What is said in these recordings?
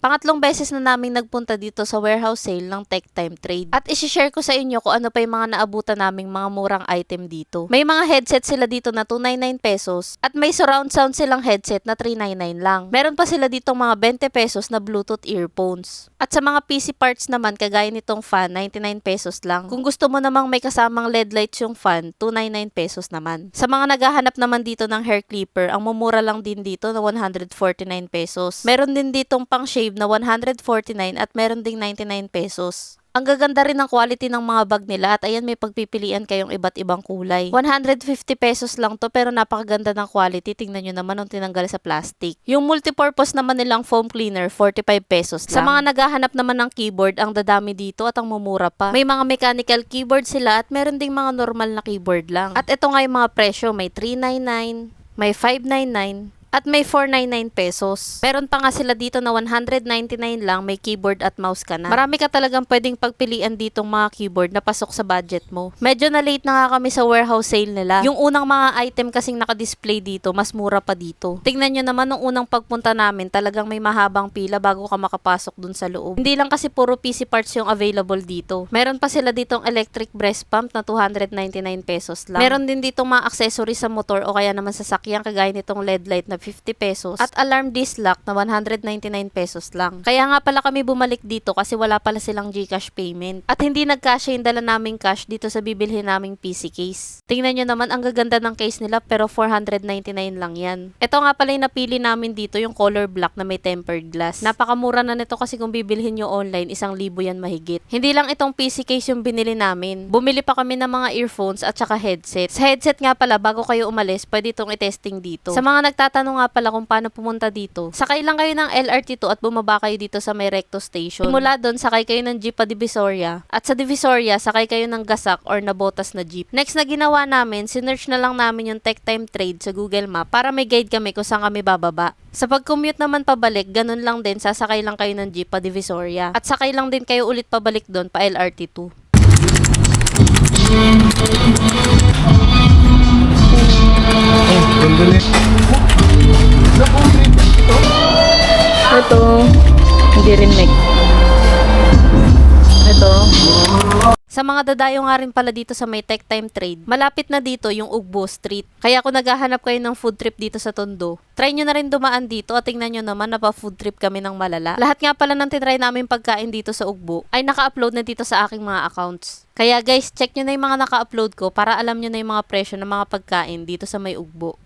Pangatlong beses na naming nagpunta dito sa warehouse sale ng Tech Time Trade. At isi-share ko sa inyo kung ano pa yung mga naabutan naming mga murang item dito. May mga headset sila dito na 299 pesos at may surround sound silang headset na 399 lang. Meron pa sila ditong mga 20 pesos na Bluetooth earphones. At sa mga PC parts naman, kagaya nitong fan, 99 pesos lang. Kung gusto mo namang may kasamang LED lights yung fan, 299 pesos naman. Sa mga naghahanap naman dito ng hair clipper, ang mumura lang din dito na 149 pesos. Meron din ditong pang shave na 149 at meron ding 99 pesos. Ang gaganda rin ng quality ng mga bag nila at ayan may pagpipilian kayong iba't ibang kulay. 150 pesos lang to pero napakaganda ng quality. Tingnan nyo naman nung tinanggal sa plastic. Yung multipurpose naman nilang foam cleaner, 45 pesos lang. Sa mga naghahanap naman ng keyboard, ang dadami dito at ang mumura pa. May mga mechanical keyboard sila at meron ding mga normal na keyboard lang. At ito nga yung mga presyo, may 399, may 599, at may 499 pesos. Meron pa nga sila dito na 199 lang, may keyboard at mouse ka na. Marami ka talagang pwedeng pagpilian ditong mga keyboard na pasok sa budget mo. Medyo na late na nga kami sa warehouse sale nila. Yung unang mga item kasing nakadisplay dito, mas mura pa dito. Tingnan nyo naman nung unang pagpunta namin, talagang may mahabang pila bago ka makapasok dun sa loob. Hindi lang kasi puro PC parts yung available dito. Meron pa sila ditong electric breast pump na 299 pesos lang. Meron din ditong mga accessories sa motor o kaya naman sa sakyan kagaya nitong LED light na 50 pesos at alarm disc lock na 199 pesos lang. Kaya nga pala kami bumalik dito kasi wala pala silang GCash payment. At hindi nagkasya yung dala naming cash dito sa bibilhin naming PC case. Tingnan nyo naman ang gaganda ng case nila pero 499 lang yan. Ito nga pala yung napili namin dito yung color black na may tempered glass. Napakamura na nito kasi kung bibilhin nyo online 1,000 yan mahigit. Hindi lang itong PC case yung binili namin. Bumili pa kami ng mga earphones at saka headset. Sa headset nga pala bago kayo umalis pwede itong i-testing dito. Sa mga nagtatanong nga pala kung paano pumunta dito. Sakay lang kayo ng LRT2 at bumaba kayo dito sa may Recto Station. Mula doon, sakay kayo ng jeep pa Divisoria. At sa Divisoria, sakay kayo ng Gasak or Nabotas na jeep. Next na ginawa namin, sinearch na lang namin yung Tech Time Trade sa Google Map para may guide kami kung saan kami bababa. Sa pag-commute naman pabalik, ganun lang din, sasakay lang kayo ng jeep pa Divisoria. At sakay lang din kayo ulit pabalik doon pa LRT2. Ito, hindi rin make. Ito. Sa mga dadayo nga rin pala dito sa may Tech Time Trade, malapit na dito yung Ugbo Street. Kaya kung naghahanap kayo ng food trip dito sa Tondo, try nyo na rin dumaan dito at tingnan nyo naman na pa-food trip kami ng malala. Lahat nga pala ng tinry namin pagkain dito sa Ugbo ay naka-upload na dito sa aking mga accounts. Kaya guys, check nyo na yung mga naka-upload ko para alam nyo na yung mga presyo ng mga pagkain dito sa may Ugbo.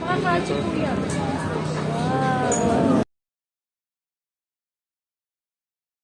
Mga kachi po yan.